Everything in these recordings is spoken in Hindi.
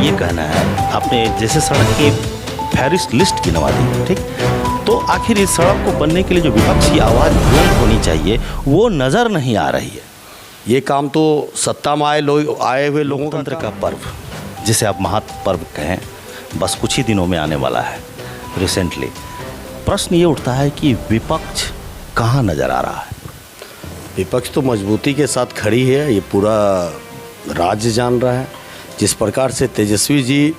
ये कहना है, आपने जैसे सड़क की फहरिस्त लिस्ट गिनवा दी, ठीक, तो आखिर इस सड़क को बनने के लिए जो विपक्ष की आवाज़ बुलंद होनी चाहिए वो नज़र नहीं आ रही है। ये काम तो सत्ता में आए हुए लोगों लोकतंत्र का पर्व, जिसे आप महापर्व कहें, बस कुछ ही दिनों में आने वाला है। रिसेंटली प्रश्न ये उठता है कि विपक्ष कहाँ नज़र आ रहा है। विपक्ष तो मजबूती के साथ खड़ी है, ये पूरा राज्य जान रहा है। जिस प्रकार से तेजस्वी जी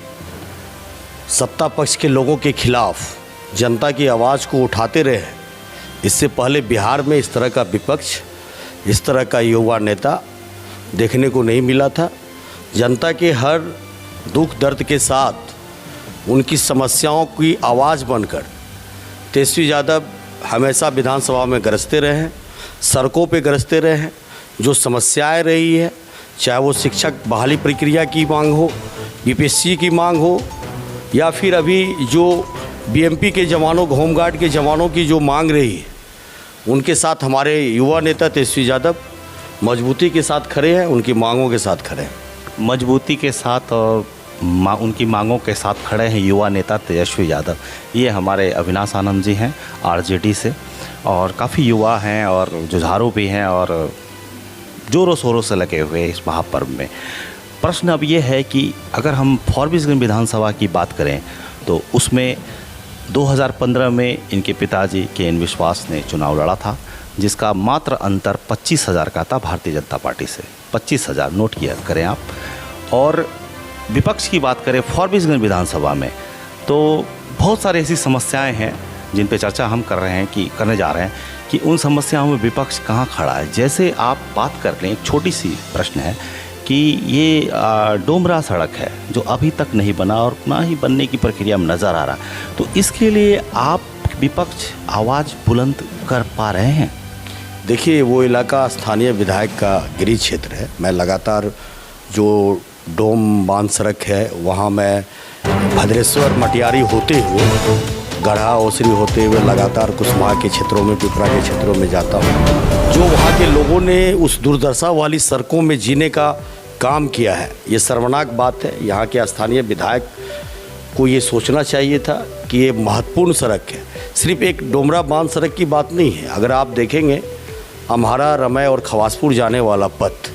सत्ता पक्ष के लोगों के खिलाफ जनता की आवाज़ को उठाते रहे, इससे पहले बिहार में इस तरह का विपक्ष, इस तरह का युवा नेता देखने को नहीं मिला था। जनता के हर दुख दर्द के साथ उनकी समस्याओं की आवाज़ बनकर तेजस्वी यादव हमेशा विधानसभा में गरजते रहे हैं, सड़कों पे गरजते रहे हैं। जो समस्याएं रही है, चाहे वो शिक्षक बहाली प्रक्रिया की मांग हो, बीपीएससी की मांग हो, या फिर अभी जो बीएमपी के जवानों, होमगार्ड के जवानों की जो मांग रही है, उनके साथ हमारे युवा नेता तेजस्वी यादव मजबूती के साथ खड़े हैं, उनकी मांगों के साथ खड़े हैं। मजबूती के साथ और उनकी मांगों के साथ खड़े हैं युवा नेता तेजस्वी यादव। ये हमारे अविनाश आनंद जी हैं आरजेडी से, और काफ़ी युवा हैं और जुझारू भी हैं और ज़ोरों शोरों से लगे हुए इस महापर्व में। प्रश्न अब ये है कि अगर हम फॉरबिसगंज विधानसभा की बात करें तो उसमें 2015 में इनके पिताजी के इन विश्वास ने चुनाव लड़ा था, जिसका मात्र अंतर 25,000 का था भारतीय जनता पार्टी से। 25,000 नोट किया करें आप। और विपक्ष की बात करें फॉरबिसगंज विधानसभा में तो बहुत सारी ऐसी समस्याएं हैं जिन पे चर्चा हम करने जा रहे हैं कि उन समस्याओं में विपक्ष कहाँ खड़ा है। जैसे आप बात कर लें, एक छोटी सी प्रश्न है कि ये डोमरा सड़क है जो अभी तक नहीं बना और ना ही बनने की प्रक्रिया में नज़र आ रहा, तो इसके लिए आप विपक्ष आवाज़ बुलंद कर पा रहे हैं? देखिए, वो इलाका स्थानीय विधायक का गृह क्षेत्र है। मैं लगातार जो डोम बांध सड़क है वहाँ मैं भद्रेश्वर मटियारी होते हुए, गढ़ा ओसरी होते हुए लगातार कुसमाह के क्षेत्रों में, पिपरा के क्षेत्रों में जाता हूँ। जो वहाँ के लोगों ने उस दुर्दशा वाली सड़कों में जीने का काम किया है, ये शर्मनाक बात है। यहाँ के स्थानीय विधायक को ये सोचना चाहिए था कि ये महत्वपूर्ण सड़क है, सिर्फ एक डोमरा बांध सड़क की बात नहीं है। अगर आप देखेंगे अम्हारा, रमै और खवासपुर जाने वाला पथ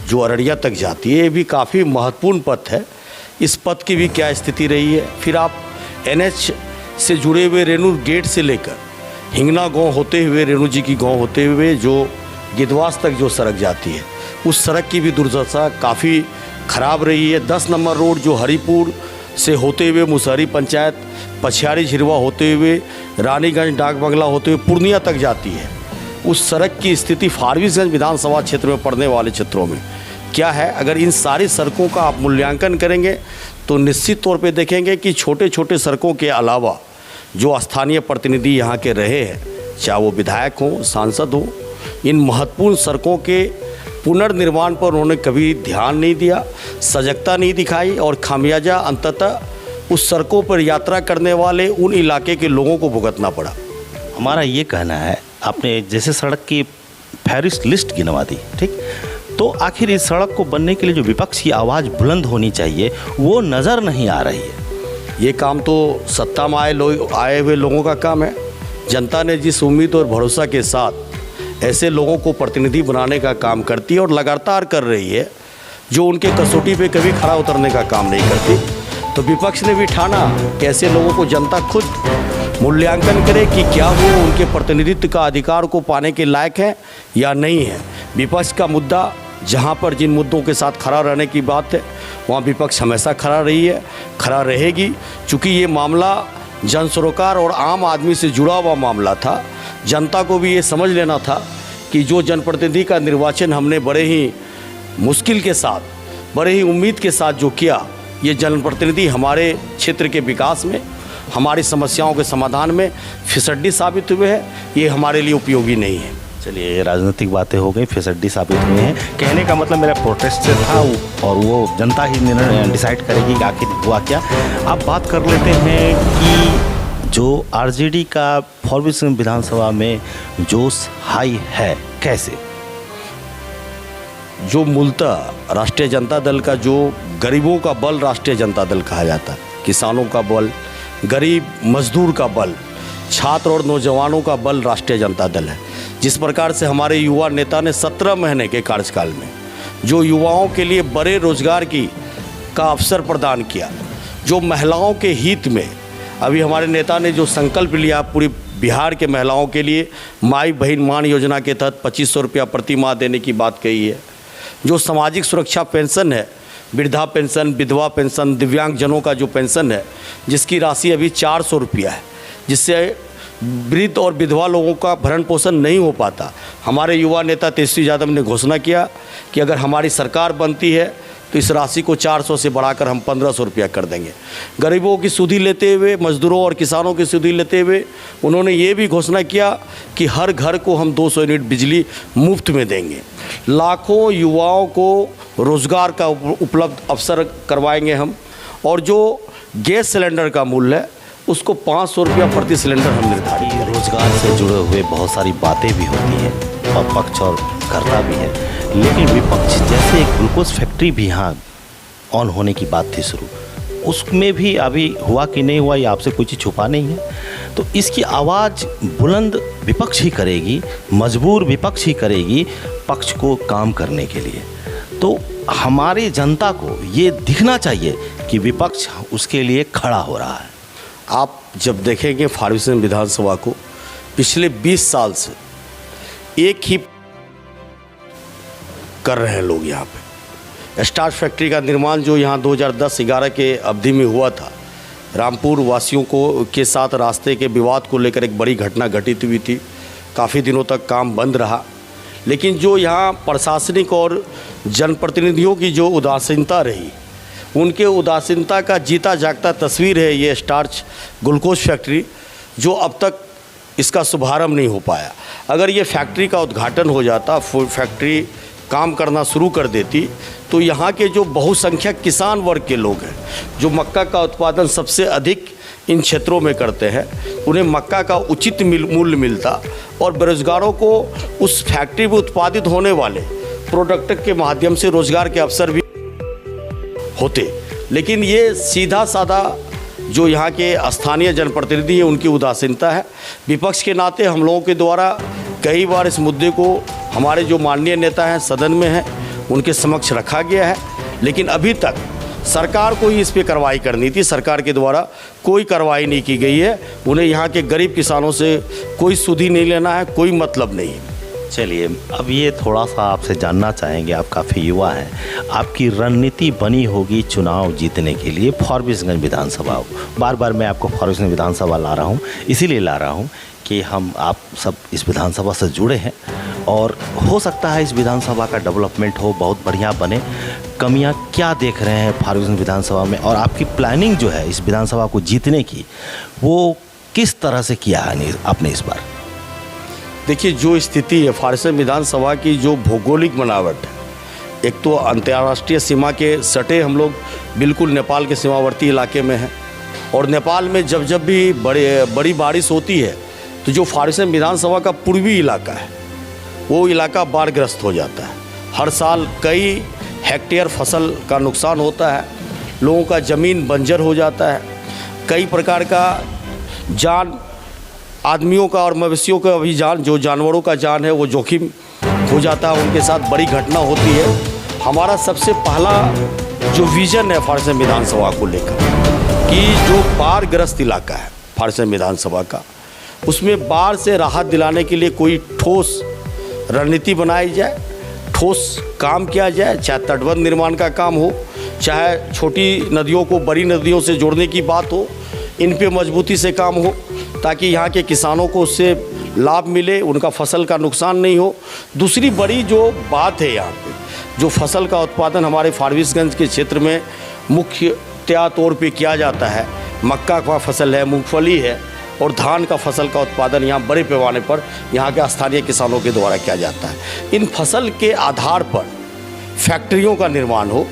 जो अररिया तक जाती है, ये भी काफ़ी महत्वपूर्ण पथ है। इस पथ की भी क्या स्थिति रही है। फिर आप एनएच से जुड़े हुए रेणु गेट से लेकर हिंगना गांव होते हुए, रेणु जी की गांव होते हुए जो गिदवास तक जो सड़क जाती है, उस सड़क की भी दुर्दशा काफ़ी ख़राब रही है। 10 नंबर रोड जो हरिपुर से होते हुए मुसहरी पंचायत, पछियारी झिरवा होते हुए, रानीगंज डाक बंगला होते हुए पूर्णिया तक जाती है, उस सड़क की स्थिति फारबिसगंज विधानसभा क्षेत्र में पड़ने वाले क्षेत्रों में क्या है। अगर इन सारी सड़कों का आप मूल्यांकन करेंगे तो निश्चित तौर पे देखेंगे कि छोटे छोटे सड़कों के अलावा जो स्थानीय प्रतिनिधि यहाँ के रहे हैं, चाहे वो विधायक हों, सांसद हों, इन महत्वपूर्ण सड़कों के पुनर्निर्माण पर उन्होंने कभी ध्यान नहीं दिया, सजगता नहीं दिखाई, और खामियाजा अंततः उस सड़कों पर यात्रा करने वाले उन इलाके के लोगों को भुगतना पड़ा। हमारा ये कहना है, आपने जैसे सड़क की फहरिस्त लिस्ट गिनवा दी, ठीक, तो आखिर इस सड़क को बनने के लिए जो विपक्ष की आवाज़ बुलंद होनी चाहिए वो नज़र नहीं आ रही है। ये काम तो सत्ता में आए हुए लोगों का काम है। जनता ने जिस उम्मीद और भरोसा के साथ ऐसे लोगों को प्रतिनिधि बनाने का काम करती है और लगातार कर रही है, जो उनके कसौटी पे कभी खड़ा उतरने का काम नहीं करती, तो विपक्ष ने भी ठाना कि ऐसे लोगों को जनता खुद मूल्यांकन करे कि क्या वो उनके प्रतिनिधित्व का अधिकार को पाने के लायक है या नहीं है। विपक्ष का मुद्दा, जहाँ पर जिन मुद्दों के साथ खड़ा रहने की बात है, वहाँ विपक्ष हमेशा खड़ा रही है, खड़ा रहेगी। चूँकि ये मामला जन सरोकार और आम आदमी से जुड़ा हुआ मामला था, जनता को भी ये समझ लेना था कि जो जनप्रतिनिधि का निर्वाचन हमने बड़े ही मुश्किल के साथ, बड़े ही उम्मीद के साथ जो किया, ये जनप्रतिनिधि हमारे क्षेत्र के विकास में, हमारी समस्याओं के समाधान में फिसड्डी साबित हुए हैं। ये हमारे लिए उपयोगी नहीं है। चलिए, ये राजनीतिक बातें हो गई, फिसड्डी साबित हुए हैं। कहने का मतलब मेरा प्रोटेस्ट से था, और वो जनता ही निर्णय डिसाइड करेगी कि आखिर हुआ क्या। अब बात कर लेते हैं कि जो आरजेडी का फॉरबिसगंज विधानसभा में जोश हाई है, कैसे? जो मूलतः राष्ट्रीय जनता दल का जो गरीबों का बल राष्ट्रीय जनता दल कहा जाता है, किसानों का बल, गरीब मजदूर का बल, छात्र और नौजवानों का बल राष्ट्रीय जनता दल है। जिस प्रकार से हमारे युवा नेता ने 17 महीने के कार्यकाल में जो युवाओं के लिए बड़े रोजगार का अवसर प्रदान किया, जो महिलाओं के हित में अभी हमारे नेता ने जो संकल्प लिया पूरी बिहार के महिलाओं के लिए माई बहन मान योजना के तहत 2500 रुपया प्रति माह देने की बात कही है। जो सामाजिक सुरक्षा पेंशन है, वृद्धा पेंशन, विधवा पेंशन, दिव्यांगजनों का जो पेंशन है जिसकी राशि अभी 400 रुपया है, जिससे वृद्ध और विधवा लोगों का भरण पोषण नहीं हो पाता। हमारे युवा नेता तेजस्वी यादव ने घोषणा किया कि अगर हमारी सरकार बनती है तो इस राशि को 400 से बढ़ाकर हम 1500 रुपया कर देंगे। गरीबों की सुधि लेते हुए, मजदूरों और किसानों की सुधि लेते हुए उन्होंने ये भी घोषणा किया कि हर घर को हम 200 यूनिट बिजली मुफ्त में देंगे। लाखों युवाओं को रोज़गार का उपलब्ध अवसर करवाएंगे हम, और जो गैस सिलेंडर का मूल्य है उसको 500 रुपया प्रति सिलेंडर हम निर्धारित करेंगे। रोजगार से जुड़े हुए बहुत सारी बातें भी होती हैं और पक्ष और करता भी है, लेकिन विपक्ष जैसे एक ग्लूकोज फैक्ट्री भी यहाँ ऑन होने की बात थी शुरू, उसमें भी अभी हुआ कि नहीं हुआ ये आपसे कुछ छुपा नहीं है। तो इसकी आवाज़ बुलंद विपक्ष ही करेगी, मजबूर विपक्ष ही करेगी पक्ष को काम करने के लिए। तो हमारी जनता को ये दिखना चाहिए कि विपक्ष उसके लिए खड़ा हो रहा है। आप जब देखेंगे फारबिसगंज विधानसभा को पिछले 20 साल से एक ही कर रहे हैं लोग यहाँ पे। स्टार्च फैक्ट्री का निर्माण जो यहाँ 2010-11 के अवधि में हुआ था, रामपुर वासियों को के साथ रास्ते के विवाद को लेकर एक बड़ी घटना घटित हुई थी। काफ़ी दिनों तक काम बंद रहा, लेकिन जो यहाँ प्रशासनिक और जनप्रतिनिधियों की जो उदासीनता रही, उनके उदासीनता का जीता जागता तस्वीर है ये स्टार्च ग्लूकोज फैक्ट्री, जो अब तक इसका शुभारंभ नहीं हो पाया। अगर ये फैक्ट्री का उद्घाटन हो जाता, फैक्ट्री काम करना शुरू कर देती, तो यहाँ के जो बहुसंख्यक किसान वर्ग के लोग हैं जो मक्का का उत्पादन सबसे अधिक इन क्षेत्रों में करते हैं, उन्हें मक्का का उचित मूल्य मिलता और बेरोजगारों को उस फैक्ट्री में उत्पादित होने वाले प्रोडक्ट के माध्यम से रोजगार के अवसर भी होते। लेकिन ये सीधा साधा जो यहाँ के स्थानीय जनप्रतिनिधि हैं उनकी उदासीनता है। विपक्ष के नाते हम लोगों के द्वारा कई बार इस मुद्दे को हमारे जो माननीय नेता हैं सदन में हैं उनके समक्ष रखा गया है, लेकिन अभी तक सरकार को ही इस पर कार्रवाई करनी थी। सरकार के द्वारा कोई कार्रवाई नहीं की गई है। उन्हें यहाँ के गरीब किसानों से कोई सुधि नहीं लेना है, कोई मतलब नहीं है। चलिए, अब ये थोड़ा सा आपसे जानना चाहेंगे, आप काफ़ी युवा हैं, आपकी रणनीति बनी होगी चुनाव जीतने के लिए फारबिसगंज विधानसभा। बार बार मैं आपको फारबिसगंज विधानसभा ला रहा हूँ, इसीलिए ला रहा हूँ कि आप सब इस विधानसभा से जुड़े हैं और हो सकता है इस विधानसभा का डेवलपमेंट हो, बहुत बढ़िया बने। कमियां क्या देख रहे हैं फारबिसगंज विधानसभा में, और आपकी प्लानिंग जो है इस विधानसभा को जीतने की वो किस तरह से किया है आपने इस बार? देखिए, जो स्थिति है फारबिसगंज विधानसभा की, जो भौगोलिक बनावट है, एक तो अंतर्राष्ट्रीय सीमा के सटे हम लोग बिल्कुल नेपाल के सीमावर्ती इलाके में हैं, और नेपाल में जब जब भी बड़ी बारिश होती है तो जो फारबिसगंज विधानसभा का पूर्वी इलाका है वो इलाका बाढ़ग्रस्त हो जाता है। हर साल कई हेक्टेयर फसल का नुकसान होता है, लोगों का ज़मीन बंजर हो जाता है, कई प्रकार का जान आदमियों का और मवेशियों का भी जान, जो जानवरों का जान है वो जोखिम हो जाता है, उनके साथ बड़ी घटना होती है। हमारा सबसे पहला जो विज़न है फारबिसगंज विधानसभा को लेकर कि जो बाढ़ग्रस्त इलाका है फारबिसगंज विधानसभा का, उसमें बाढ़ से राहत दिलाने के लिए कोई ठोस रणनीति बनाई जाए, ठोस काम किया जाए, चाहे तटबंध निर्माण का काम हो, चाहे छोटी नदियों को बड़ी नदियों से जोड़ने की बात हो, इन पे मजबूती से काम हो ताकि यहाँ के किसानों को उससे लाभ मिले, उनका फसल का नुकसान नहीं हो। दूसरी बड़ी जो बात है यहाँ पे, जो फसल का उत्पादन हमारे फारबिसगंज के क्षेत्र में मुख्यतः तौर पे किया जाता है, मक्का का फसल है, मूंगफली है और धान का फसल का उत्पादन यहाँ बड़े पैमाने पर यहाँ के स्थानीय किसानों के द्वारा किया जाता है। इन फसल के आधार पर फैक्ट्रियों का निर्माण हो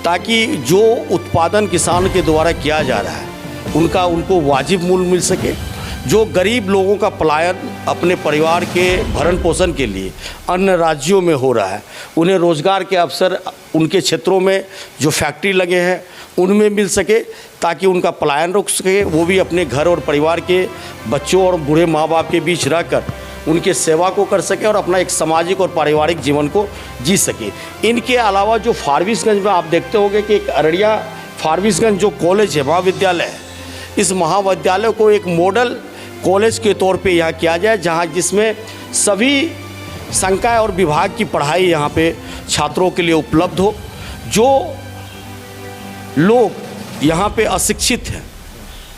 ताकि जो उत्पादन किसान के द्वारा किया जा रहा है उनको वाजिब मूल्य मिल सके। जो गरीब लोगों का पलायन अपने परिवार के भरण पोषण के लिए अन्य राज्यों में हो रहा है, उन्हें रोज़गार के अवसर उनके क्षेत्रों में जो फैक्ट्री लगे हैं उनमें मिल सके, ताकि उनका पलायन रुक सके, वो भी अपने घर और परिवार के बच्चों और बूढ़े माँ बाप के बीच रहकर उनके सेवा को कर सके और अपना एक सामाजिक और पारिवारिक जीवन को जी सके। इनके अलावा जो फारबिसगंज में आप देखते होंगे कि एक अररिया फारबिसगंज जो कॉलेज है, महाविद्यालय है, इस महाविद्यालय को एक मॉडल कॉलेज के तौर पे यहाँ किया जाए, जहाँ जिसमें सभी संकाय और विभाग की पढ़ाई यहाँ पे छात्रों के लिए उपलब्ध हो। जो लोग यहाँ पे अशिक्षित हैं,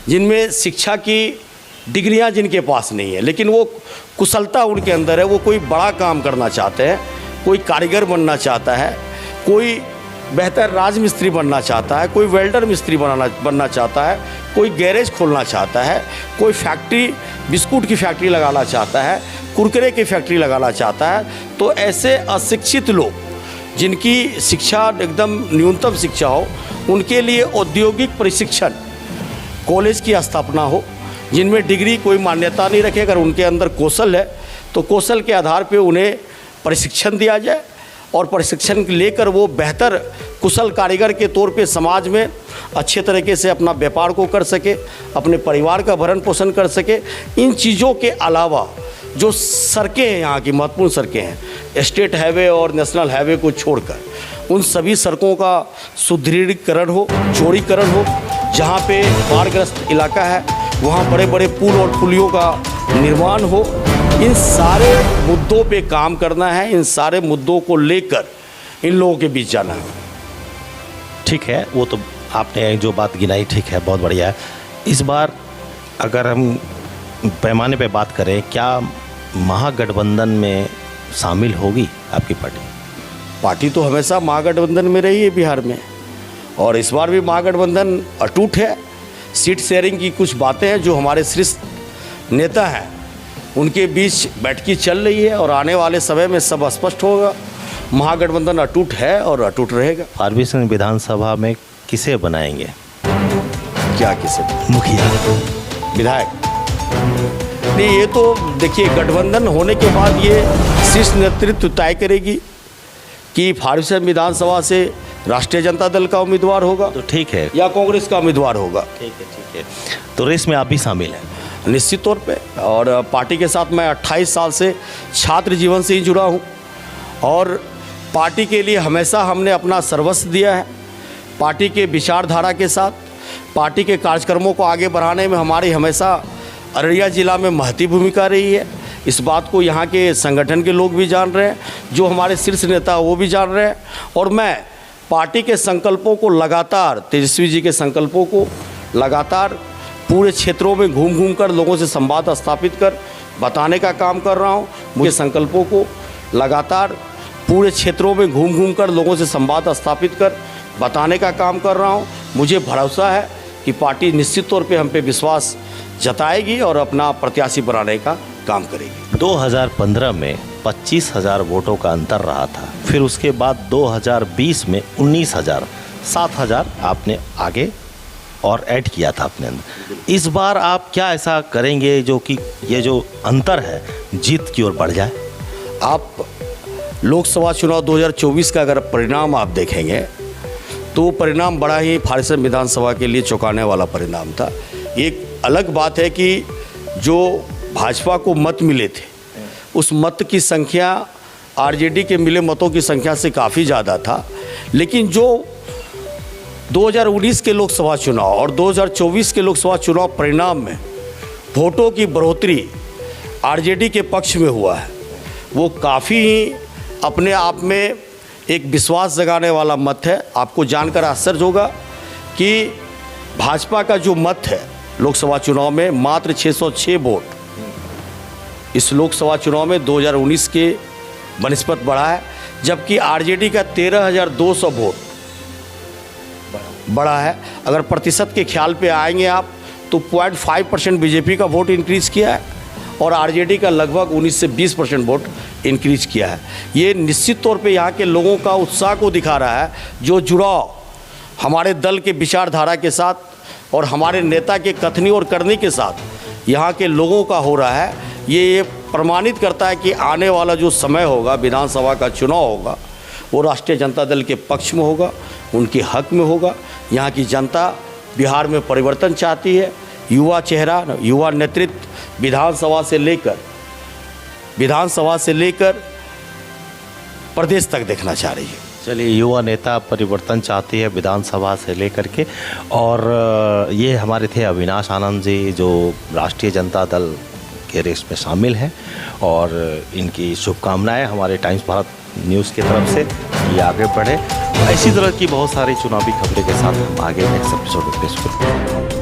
जिनमें शिक्षा की डिग्रियाँ जिनके पास नहीं है, लेकिन वो कुशलता उनके अंदर है, वो कोई बड़ा काम करना चाहते हैं, कोई कारीगर बनना चाहता है, कोई बेहतर राजमिस्त्री बनना चाहता है, कोई वेल्डर मिस्त्री बनना चाहता है, कोई गैरेज खोलना चाहता है, कोई फैक्ट्री बिस्कुट की फैक्ट्री लगाना चाहता है, कुरकुरे की फैक्ट्री लगाना चाहता है। तो ऐसे अशिक्षित लोग जिनकी शिक्षा एकदम न्यूनतम शिक्षा हो, उनके लिए औद्योगिक प्रशिक्षण कॉलेज की स्थापना हो, जिनमें डिग्री कोई मान्यता नहीं रखे। अगर उनके अंदर कौशल है तो कौशल के आधार पे उन्हें प्रशिक्षण दिया जाए और प्रशिक्षण लेकर वो बेहतर कुशल कारीगर के तौर पे समाज में अच्छे तरीके से अपना व्यापार को कर सके, अपने परिवार का भरण पोषण कर सके। इन चीज़ों के अलावा जो सड़कें हैं, यहाँ की महत्वपूर्ण सड़कें हैं, स्टेट हाईवे और नेशनल हाईवे को छोड़कर, उन सभी सड़कों का सुदृढ़ीकरण हो, चौड़ीकरण हो। जहाँ पे बाढ़ग्रस्त इलाका है वहाँ बड़े बड़े पुल और पुलियों का निर्माण हो। इन सारे मुद्दों पे काम करना है, इन सारे मुद्दों को लेकर इन लोगों के बीच जाना है। ठीक है, वो तो आपने जो बात गिनाई ठीक है, बहुत बढ़िया है। इस बार अगर हम पैमाने पे बात करें, क्या महागठबंधन में शामिल होगी आपकी पार्टी? पार्टी तो हमेशा महागठबंधन में रही है बिहार में, और इस बार भी महागठबंधन अटूट है। सीट शेयरिंग की कुछ बातें हैं जो हमारे शीर्ष नेता हैं उनके बीच बैठकी चल रही है, और आने वाले समय में सब स्पष्ट होगा। महागठबंधन अटूट है और अटूट रहेगा। फारबिसगंज विधानसभा में किसे बनाएंगे? क्या किसे? मुखिया, विधायक? नहीं, ये तो देखिए गठबंधन होने के बाद ये शीर्ष नेतृत्व तय करेगी कि फारबिसगंज विधानसभा से राष्ट्रीय जनता दल का उम्मीदवार होगा तो ठीक है, या कांग्रेस का उम्मीदवार होगा। ठीक है। तो रेस में आप भी शामिल हैं? निश्चित तौर पे, और पार्टी के साथ मैं 28 साल से छात्र जीवन से ही जुड़ा हूँ, और पार्टी के लिए हमेशा हमने अपना सर्वस्व दिया है। पार्टी के विचारधारा के साथ पार्टी के कार्यक्रमों को आगे बढ़ाने में हमारी हमेशा अररिया ज़िला में महती भूमिका रही है। इस बात को यहाँ के संगठन के लोग भी जान रहे हैं, जो हमारे शीर्ष नेता वो भी जान रहे हैं। और मैं पार्टी के संकल्पों को लगातार, तेजस्वी जी के संकल्पों को लगातार पूरे क्षेत्रों में घूम घूम कर लोगों से संवाद स्थापित कर बताने का काम कर रहा हूँ। मुझे संकल्पों को लगातार पूरे क्षेत्रों में घूम घूम कर लोगों से संवाद स्थापित कर बताने का काम कर रहा हूँ। मुझे भरोसा है कि पार्टी निश्चित तौर पे हम पे विश्वास जताएगी और अपना प्रत्याशी बनाने का काम करेगी। 2015 में 25,000 वोटों का अंतर रहा था, फिर उसके बाद 2020 में 19,000, 7,000 आपने आगे और ऐड किया था अपने अंदर। इस बार आप क्या ऐसा करेंगे जो कि ये जो अंतर है जीत की ओर बढ़ जाए? आप लोकसभा चुनाव 2024 का अगर परिणाम आप देखेंगे तो परिणाम बड़ा ही फारबिसगंज विधानसभा के लिए चौंकाने वाला परिणाम था। एक अलग बात है कि जो भाजपा को मत मिले थे, उस मत की संख्या आरजेडी के मिले मतों की संख्या से काफ़ी ज़्यादा था। लेकिन जो 2019 के लोकसभा चुनाव और 2024 के लोकसभा चुनाव परिणाम में वोटों की बढ़ोतरी आरजेडी के पक्ष में हुआ है, वो काफ़ी ही अपने आप में एक विश्वास जगाने वाला मत है। आपको जानकर आश्चर्य होगा कि भाजपा का जो मत है लोकसभा चुनाव में मात्र 606 वोट इस लोकसभा चुनाव में 2019 के बनिस्पत बढ़ा है, जबकि आरजेडी का 13,200 वोट बढ़ा है। अगर प्रतिशत के ख्याल पे आएंगे आप तो 0.5% बीजेपी का वोट इंक्रीज़ किया है और आरजेडी का लगभग 19 से 20% वोट इंक्रीज किया है। ये निश्चित तौर पे यहाँ के लोगों का उत्साह को दिखा रहा है, जो जुड़ाव हमारे दल के विचारधारा के साथ और हमारे नेता के कथनी और करनी के साथ यहाँ के लोगों का हो रहा है, ये प्रमाणित करता है कि आने वाला जो समय होगा, विधानसभा का चुनाव होगा, वो राष्ट्रीय जनता दल के पक्ष में होगा, उनके हक में होगा। यहाँ की जनता बिहार में परिवर्तन चाहती है। युवा चेहरा, युवा नेतृत्व विधानसभा से लेकर प्रदेश तक देखना चाह रही है। चलिए, युवा नेता परिवर्तन चाहती है विधानसभा से लेकर के, और ये हमारे थे अविनाश आनंद जी, जो राष्ट्रीय जनता दल के रेस में शामिल हैं, और इनकी शुभकामनाएं हमारे टाइम्स भारत न्यूज़ की तरफ से ये आगे बढ़े। ऐसी तरह की बहुत सारी चुनावी खबरें के साथ हम आगे नेक्स्ट एपिसोड में पेश करेंगे।